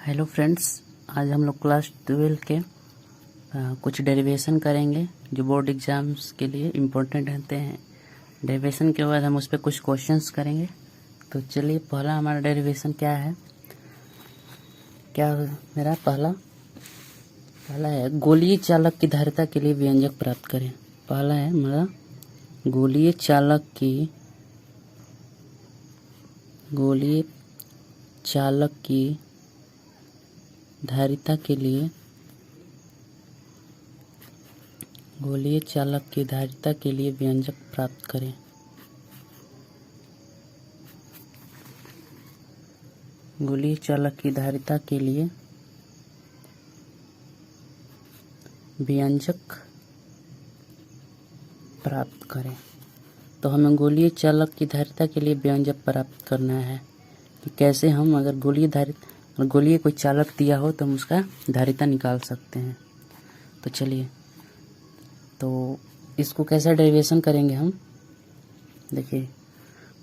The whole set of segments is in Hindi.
हेलो फ्रेंड्स, आज हम लोग क्लास 12 के कुछ डेरिवेशन करेंगे जो बोर्ड एग्जाम्स के लिए इम्पोर्टेंट रहते हैं। डेरिवेशन के बाद हम उस पर कुछ क्वेश्चंस करेंगे। तो चलिए, पहला हमारा डेरिवेशन क्या है। मेरा पहला है गोलीय चालक की धारिता के लिए व्यंजक प्राप्त करें। पहला है हमारा गोलीय चालक की धारिता के लिए व्यंजक प्राप्त करें। गोलीय चालक की धारिता के लिए व्यंजक प्राप्त करें। तो हमें गोलीय चालक की धारिता के लिए व्यंजक प्राप्त करना है कि कैसे हम अगर गोलीय कोई चालक दिया हो तो हम उसका धारिता निकाल सकते हैं। तो चलिए, तो इसको कैसा डेरिवेशन करेंगे हम। देखिए,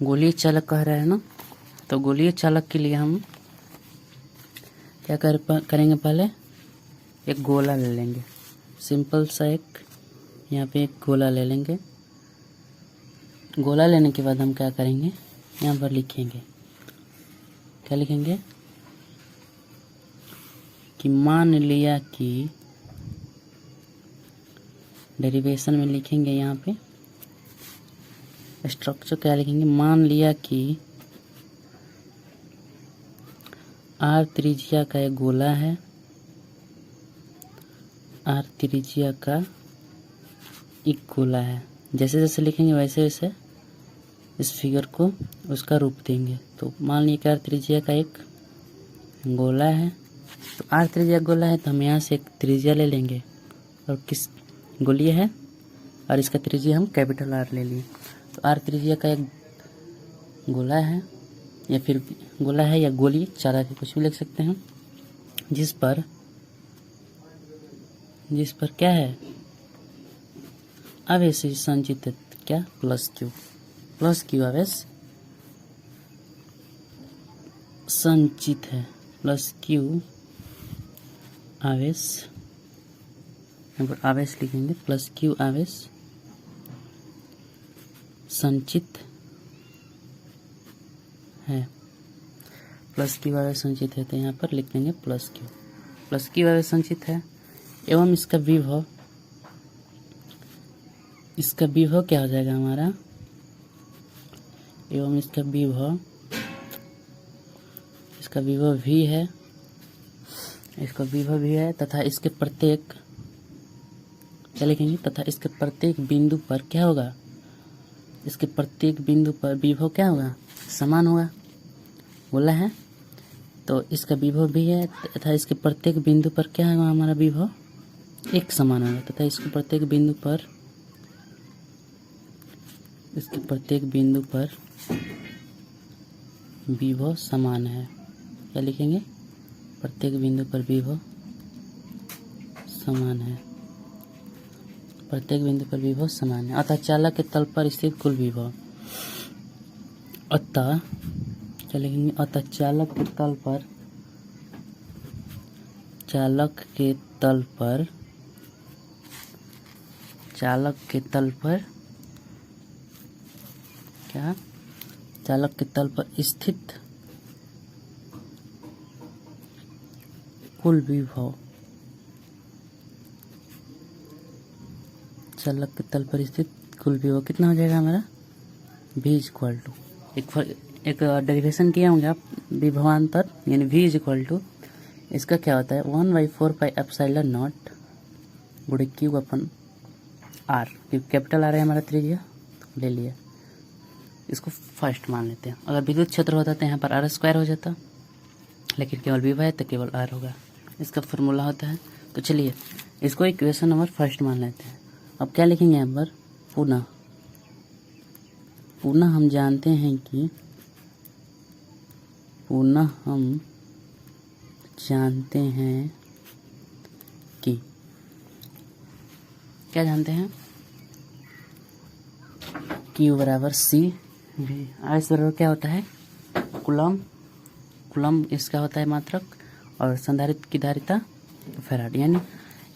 गोलीय चालक कह रहा है ना, तो गोलीय चालक के लिए हम क्या करेंगे। पहले एक गोला ले लेंगे, सिंपल सा यहाँ पे एक गोला ले लेंगे। गोला लेने के बाद हम क्या करेंगे, यहाँ पर लिखेंगे, क्या लिखेंगे कि मान लिया कि डेरिवेशन में लिखेंगे, यहाँ पे स्ट्रक्चर क्या लिखेंगे, मान लिया कि r त्रिज्या का एक गोला है, r त्रिज्या का एक गोला है। जैसे जैसे लिखेंगे वैसे वैसे इस फिगर को उसका रूप देंगे। तो मान लीजिए कि r त्रिज्या का एक गोला है, तो r त्रिज्या गोला है तो हम यहाँ से एक त्रिज्या ले लेंगे, और किस गोलीय है और इसका त्रिज्या हम कैपिटल R ले लिए। तो r त्रिज्या का एक गोला है, या फिर गोला है या गोली चालक है, कुछ भी लिख सकते हैं, जिस पर क्या है, आवेश संचित है, क्या प्लस क्यू आवेश संचित है, प्लस क्यू आवेश, यहाँ पर आवेश लिखेंगे, प्लस क्यू आवेश संचित है, प्लस क्यू आवेश संचित है। तो यहाँ पर लिख देंगे प्लस क्यू आवेश संचित है। एवं इसका विभव क्या हो जाएगा हमारा, एवं इसका विभव भी है, तथा इसके प्रत्येक क्या लिखेंगे, तथा इसके प्रत्येक बिंदु पर क्या होगा, इसके प्रत्येक बिंदु पर विभव क्या होगा, समान होगा। बोला है तो इसका विभव भी है, तथा इसके प्रत्येक बिंदु पर क्या होगा, हमारा विभव एक समान होगा, तथा इसके प्रत्येक बिंदु पर विभव समान है। क्या लिखेंगे, प्रत्येक बिंदु पर विभव समान है, अतः चालक के तल पर स्थित कुल विभव, अतः क्या लिखेंगे, अतः चालक के तल पर स्थित कुल विभव, चालक के तल पर स्थित कुल विभव कितना हो जाएगा हमारा, v इक्वल टू एक डेरिवेशन किए होंगे आप, विभवांतर यानी v इक्वल टू इसका क्या होता है 1/4 पाई एप्सिलॉन नॉट गुणे क्यू अपन r, क्योंकि कैपिटल R है हमारा त्रिज्या, ले लिया। इसको फर्स्ट मान लेते हैं। अगर विद्युत क्षेत्र होता तो यहाँ पर r² हो जाता, लेकिन केवल विभव है तो केवल r होगा, इसका फॉर्मूला होता है। तो चलिए, इसको इक्वेशन नंबर फर्स्ट मान लेते हैं। अब क्या लिखेंगे यहाँ पर, पुनः हम जानते हैं कि क्या जानते हैं, Q बराबर C V, आवेश बराबर क्या होता है, कूलम इसका होता है मात्रक, और संधारित्र की धारिता फैराड, यानी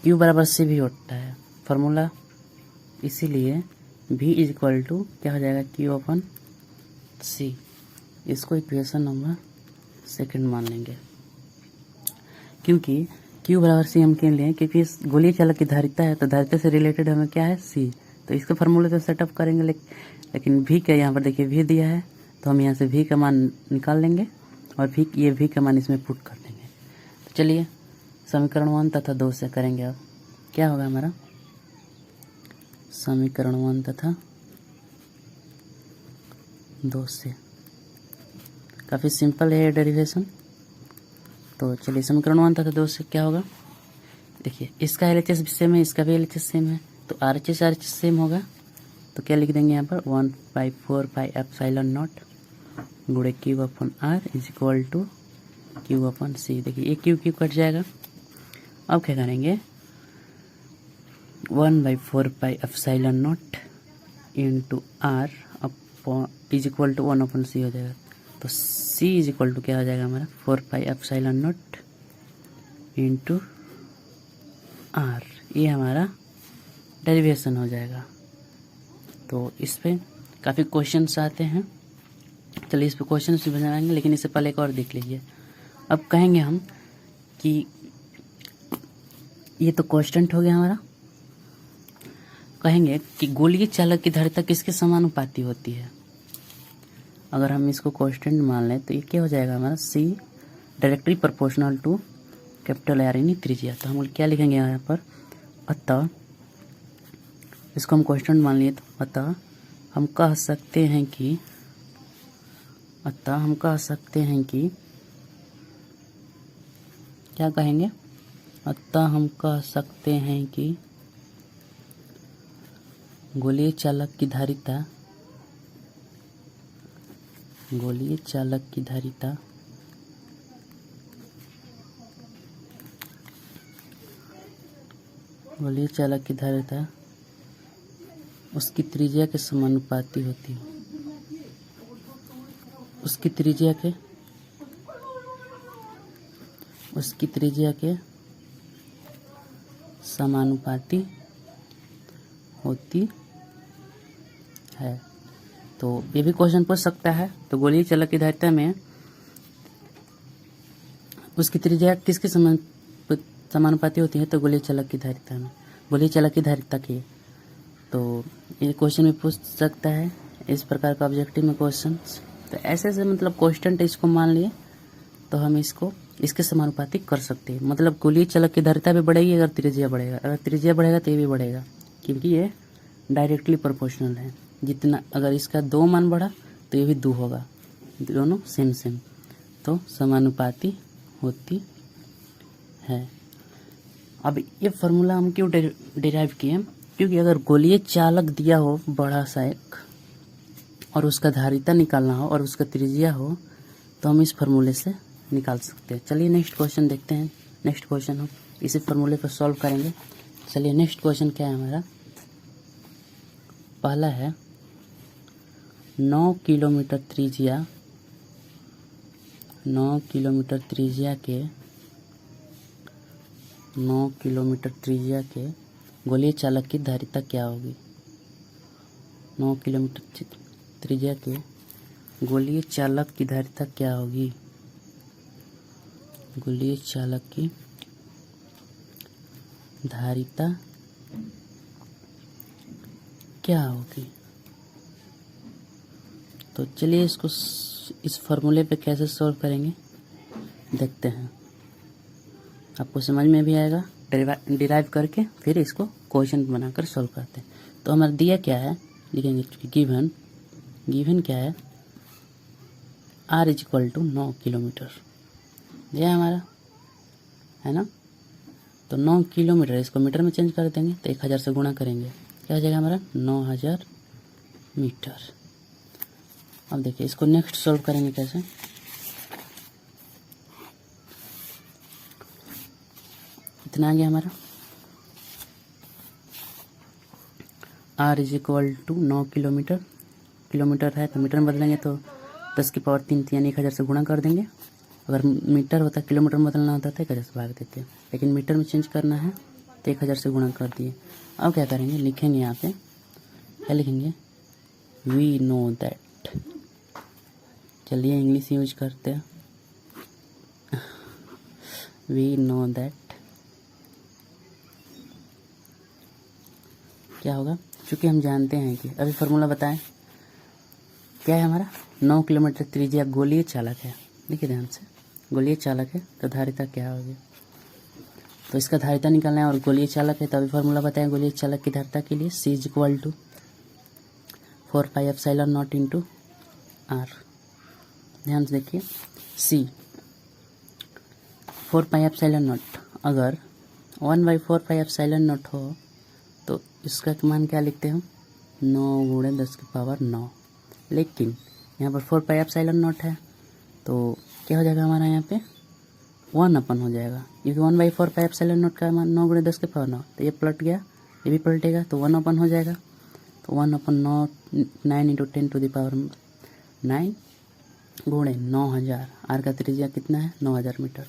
Q बराबर C भी होता है फार्मूला, इसीलिए V इज इक्वल टू क्या हो जाएगा Q अपन C। इसको इक्वेशन नंबर 2 मान लेंगे, क्योंकि Q बराबर C हम क्यों लें, क्योंकि इस गोलीय चालक की धारिता है, तो धारिता से रिलेटेड हमें क्या है C, तो इसके फार्मूले तो सेटअप करेंगे, लेकिन V का यहाँ पर देखिए V दिया है, तो हम यहाँ से V का मान निकाल लेंगे और ये V का मान इसमें पुट कर देंगे। तो चलिए समीकरण 1 तथा 2 से करेंगे। अब क्या होगा हमारा समीकरण 1 तथा 2 से, काफ़ी सिंपल है ये डेरिवेशन। तो चलिए समीकरण 1 तथा 2 से क्या होगा, देखिए इसका LHS भी सेम है, इसका भी LHS सेम है, तो RHS सेम होगा, तो क्या लिख देंगे यहाँ पर 1/4πε0 गुणे Q/R is equal to Q/C। देखिए ये Q कट जाएगा। अब क्या करेंगे 1/4πε0 into R is equal to 1/C हो जाएगा, तो C इज इक्वल टू क्या हो जाएगा हमारा 4πε0 इंटू R, ये हमारा डेरिवेशन हो जाएगा। तो इस पे काफ़ी क्वेश्चंस आते हैं, चलिए इस पे क्वेश्चंस भी बनाएंगे, लेकिन इससे पहले एक और देख लीजिए। अब कहेंगे हम कि ये तो कांस्टेंट हो गया हमारा, कहेंगे कि गोलीय चालक की धारिता किसके समानुपाती होती है। अगर हम इसको कांस्टेंट मान लें तो ये क्या हो जाएगा हमारा C directly proportional to capital R यानी त्रिज्या। तो हम क्या लिखेंगे यहाँ पर, अतः इसको हम कांस्टेंट मान लिए, तो अतः हम कह सकते हैं कि क्या कहेंगे, अतः हम कह सकते हैं कि गोलीय चालक की धारिता उसकी त्रिज्या के समानुपाती होती है, उसकी त्रिज्या के समानुपाती होती है। तो ये भी क्वेश्चन पूछ सकता है। तो गोलीय चालक की धारिता में उसकी त्रिज्या किसके समानुपाती होती है, तो गोलीय चालक की धारिता की। तो ये क्वेश्चन भी पूछ सकता है, इस प्रकार का ऑब्जेक्टिव में क्वेश्चन। तो ऐसे मतलब कांस्टेंट इसको मान लिए तो हम इसको इसके समानुपाती कर सकते हैं। मतलब गोलीय चालक की धारिता भी बढ़ेगी अगर त्रिज्या बढ़ेगा, तो ये भी बढ़ेगा, क्योंकि ये डायरेक्टली प्रोपोर्शनल है। जितना अगर इसका 2 मान बढ़ा तो ये भी 2 होगा, दोनों सेम, तो समानुपाती होती है। अब ये फार्मूला हम क्यों डिराइव किए, क्योंकि अगर गोलीय चालक दिया हो बड़ा सा एक और उसका धारिता निकालना हो और उसका त्रिज्या हो, तो हम इस फार्मूले से निकाल सकते हैं। चलिए नेक्स्ट क्वेश्चन देखते हैं। नेक्स्ट क्वेश्चन हम इसी फार्मूले पर सॉल्व करेंगे। चलिए नेक्स्ट क्वेश्चन क्या है हमारा, पहला है 9 किलोमीटर त्रिज्या के गोलीय चालक की धारिता क्या होगी। 9 किलोमीटर त्रिज्या के गोलीय चालक की धारिता क्या होगी, गोलीय चालक की धारिता क्या होगी। तो चलिए इसको इस फॉर्मूले पे कैसे सॉल्व करेंगे देखते हैं, आपको समझ में भी आएगा। डिराइव करके फिर इसको क्वेश्चन बनाकर सॉल्व करते हैं। तो हमारा दिया क्या है, लिखेंगे गिवन क्या है, R is equal to 9 kilometre दिया हमारा, है ना। तो 9 किलोमीटर, इसको मीटर में चेंज कर देंगे, तो 1000 से गुणा करेंगे, क्या हो जाएगा हमारा 9000 मीटर। अब देखिए इसको नेक्स्ट सॉल्व करेंगे कैसे। इतना आ गया हमारा, R is equal to 9 kilometre है, तो मीटर में बदलेंगे तो 10 की पावर 3 यानी 1000 से गुणा कर देंगे अगर मीटर होता किलोमीटर में बदलना होता तो 1000 से भाग देते, लेकिन मीटर में चेंज करना है तो 1000 से गुणा कर दिए। अब क्या करेंगे, लिखेंगे यहाँ पे, क्या लिखेंगे, वी नो दैट। चलिए इंग्लिश यूज करते हैं, वी नो दैट क्या होगा, क्योंकि हम जानते हैं कि अभी फार्मूला बताएं क्या है हमारा, 9 किलोमीटर त्रिज्या गोलीय चालक है। देखिए ध्यान से, गोलीय चालक है तो धारिता क्या होगी, तो इसका धारिता निकालना है और गोलीय चालक है तो अभी फार्मूला बताएं गोलीय चालक की धारिता के लिए, C = 4πε0 इंटू R। ध्यान से देखिए, C 4πε0 अगर 1/4πε0 हो तो इसका मान क्या लिखते हैं हम, 9 × 10⁹ लेकिन यहाँ पर 4πε0 है तो क्या हो जाएगा हमारा यहाँ पे 1 हो जाएगा, क्योंकि 1/4πε0 का मान 9 × 10⁹ तो ये पलट गया, ये भी पलटेगा तो 1 हो जाएगा। तो 1/9 9 × 10⁹ 9 × 9000, आर का त्रिज्या कितना है 9000 मीटर।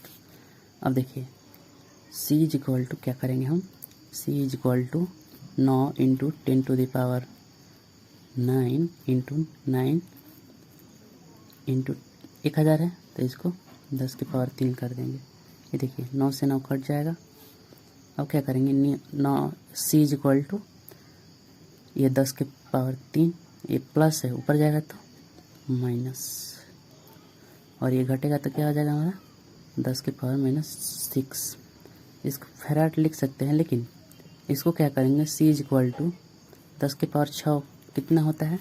अब देखिए C = क्या करेंगे हम, C = 9 × 10⁹ 9 × 9 × 1000 है तो इसको 10⁻³ कर देंगे। ये देखिए 9 से 9 कट जाएगा। अब क्या करेंगे, 9 C = ये 10⁻³ ये प्लस है, ऊपर जाएगा तो माइनस, और ये घटेगा तो क्या हो जाएगा हमारा 10⁻⁻6। इसको फैराड लिख सकते हैं, लेकिन इसको क्या करेंगे, C = 10⁻6 कितना होता है,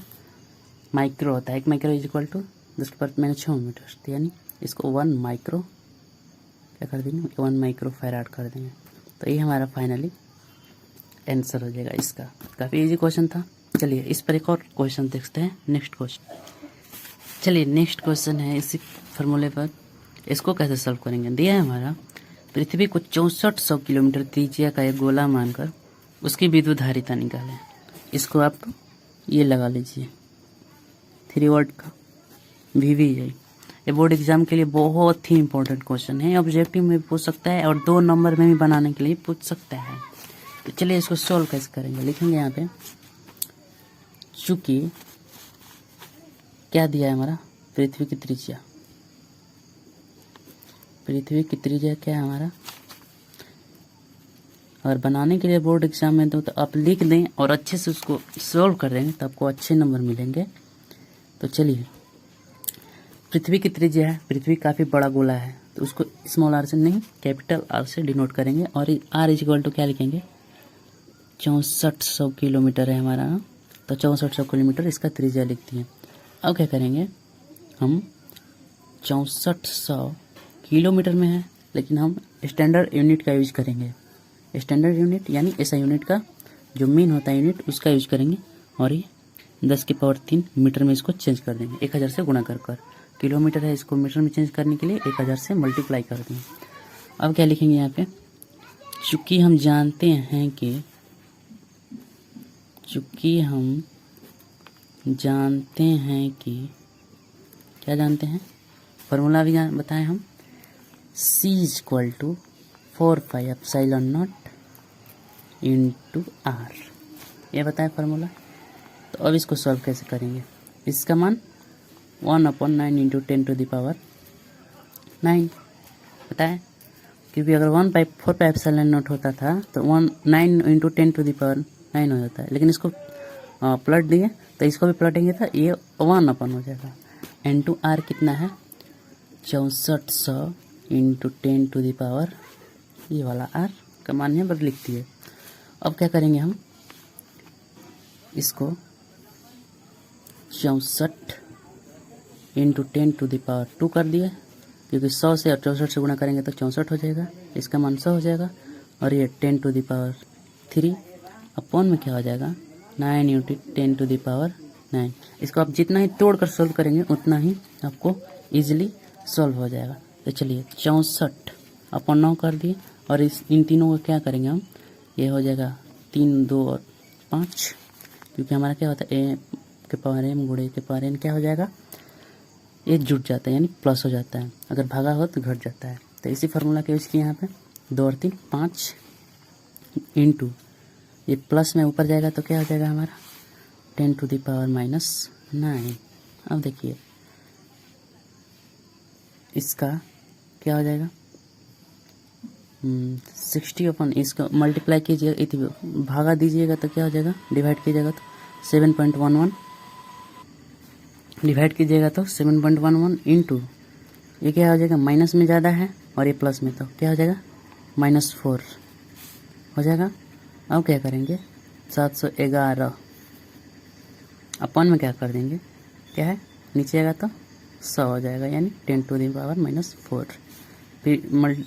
माइक्रो होता है, 1 माइक्रो = 10⁻⁻6 मीटर, तो यानी इसको 1 माइक्रो क्या कर देंगे, 1 माइक्रो फैराड कर देंगे। तो ये हमारा फाइनली आंसर हो जाएगा इसका। काफ़ी इजी क्वेश्चन था। चलिए इस पर एक और क्वेश्चन देखते हैं, नेक्स्ट क्वेश्चन। चलिए नेक्स्ट क्वेश्चन है इसी फार्मूले पर, इसको कैसे सॉल्व करेंगे। दिया है हमारा, पृथ्वी को 6400 किलोमीटर त्रिज्या का एक गोला मानकर उसकी विद्युत धारिता निकालें। इसको आप ये लगा लीजिए 3 वर्ड का VVI। ये बोर्ड एग्जाम के लिए बहुत ही इंपॉर्टेंट क्वेश्चन है, ऑब्जेक्टिव में भी पूछ सकता है और 2 नंबर में भी बनाने के लिए पूछ सकता है। तो चलिए इसको सॉल्व कैसे करेंगे, लिखेंगे यहाँ पे, चूंकि क्या दिया है हमारा, पृथ्वी की त्रिज्या, पृथ्वी की त्रिज्या क्या है हमारा, अगर बनाने के लिए बोर्ड एग्जाम में तो आप लिख दें और अच्छे से उसको सॉल्व कर देंगे तो आपको अच्छे नंबर मिलेंगे। तो चलिए पृथ्वी की त्रिज्या है, पृथ्वी काफ़ी बड़ा गोला है तो उसको स्मॉल r से नहीं कैपिटल R से डिनोट करेंगे, और R = क्या लिखेंगे, 6400 किलोमीटर है हमारा, तो 6400 किलोमीटर इसका त्रिज्या लिखती है। अब क्या करेंगे हम, 6400 किलोमीटर में है लेकिन हम स्टैंडर्ड यूनिट का यूज करेंगे, स्टैंडर्ड यूनिट यानी ऐसा यूनिट का जो मेन होता है यूनिट उसका यूज करेंगे, और ये 10⁻³ मीटर में इसको चेंज कर देंगे 1000 से गुणा कर। किलोमीटर है, इसको मीटर में चेंज करने के लिए 1000 से मल्टीप्लाई कर देंगे। अब क्या लिखेंगे यहाँ पे, चूँकि हम जानते हैं कि क्या जानते हैं, फार्मूला भी बताएं हम, C = 4πε0 इंटू R, ये बताएं फार्मूला। तो अब इसको सॉल्व कैसे करेंगे, इसका मान 1/9 × 10⁻9 बताएं, क्योंकि अगर 1/4πε0 होता था तो 9 × 10⁻9 हो जाता है, लेकिन इसको पलट दिए तो इसको भी पलटेंगे तो ये 1 हो जाएगा। इंटू R कितना है, 6400 इंटू 10⁻, ये वाला R का मान है बस लिख दिए। अब क्या करेंगे हम, इसको 64 इंटू 10⁻² कर दिए, क्योंकि 100 से 64 से गुणा करेंगे तो 64 हो जाएगा, इसका मान 100 हो जाएगा, और ये 10⁻³ अपॉन में क्या हो जाएगा 9 × 10⁻9। इसको आप जितना ही तोड़ कर सॉल्व करेंगे उतना ही आपको इजीली सॉल्व हो जाएगा। तो चलिए 64/9 कर दिए, और इन तीनों को क्या करेंगे हम, ये हो जाएगा 3, 2 और 5, क्योंकि हमारा क्या होता है a⁻m × a⁻n क्या हो जाएगा, ये जुट जाता है यानी प्लस हो जाता है, अगर भागा हो तो घट जाता है। तो इसी फार्मूला के यूज़ किए यहाँ पे 2 और 3 5 इंटू ये प्लस में ऊपर जाएगा तो क्या हो जाएगा हमारा 10⁻⁻⁹। अब देखिए इसका क्या हो जाएगा 60 अपन इसको मल्टीप्लाई कीजिएगा, भागा दीजिएगा तो क्या हो जाएगा, डिवाइड कीजिएगा तो 7.11 डिवाइड कीजिएगा तो 7.11 इंटू ये क्या हो जाएगा, माइनस में ज़्यादा है और ये प्लस में, तो क्या हो जाएगा -4 हो जाएगा। अब क्या करेंगे 711 अपन में क्या कर देंगे, क्या है नीचे आएगा तो 100 हो जाएगा, यानी 10⁻⁻⁴। फिर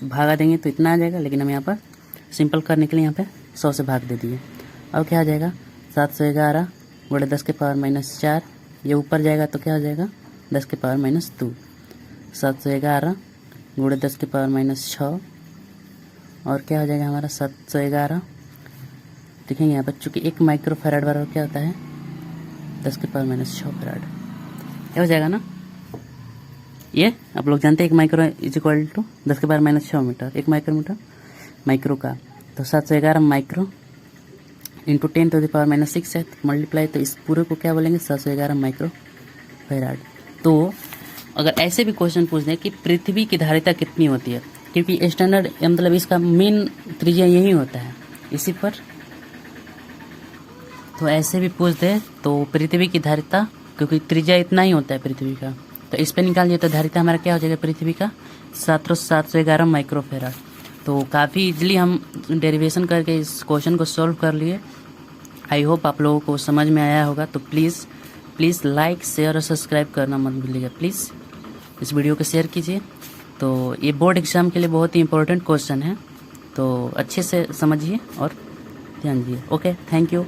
भागा देंगे तो इतना आ जाएगा, लेकिन हम यहाँ पर सिंपल करने के लिए यहाँ पे 100 से भाग दे दिए। अब क्या आ जाएगा 711 × 10⁻⁻4, ये ऊपर जाएगा तो क्या हो जाएगा 10⁻⁻2। 711 × 10⁻⁻6 और क्या हो जाएगा हमारा 711, देखेंगे यहाँ पर चूँकि 1 माइक्रोफैराड बराबर क्या होता है 10⁻⁻6 फैराड, क्या हो जाएगा ना, ये आप लोग जानते हैं 1 micro is equal to 10⁻⁻6 metre, 1 micrometre micro का, तो 711 माइक्रो इंटू 10⁻⁻6 है, मल्टीप्लाई तो इस पूरे को क्या बोलेंगे 711 माइक्रो फैराड। तो अगर ऐसे भी क्वेश्चन पूछ दें कि पृथ्वी की धारिता कितनी होती है, क्योंकि स्टैंडर्ड मतलब इसका मेन त्रिज्या यही होता है इसी पर, तो ऐसे भी पूछ दे तो पृथ्वी की धारिता, क्योंकि त्रिज्या इतना ही होता है पृथ्वी का, तो इस पे निकालिए तो धारिता हमारा क्या हो जाएगा पृथ्वी का 711 माइक्रोफेराड। तो काफ़ी इजली हम डेरिवेशन करके इस क्वेश्चन को सॉल्व कर लिए। आई होप आप लोगों को समझ में आया होगा। तो प्लीज़ लाइक शेयर और सब्सक्राइब करना मत भूलिएगा। प्लीज़ इस वीडियो को शेयर कीजिए। तो ये बोर्ड एग्ज़ाम के लिए बहुत ही इंपॉर्टेंट क्वेश्चन है, तो अच्छे से समझिए और ध्यान दीजिए। Okay, thank you.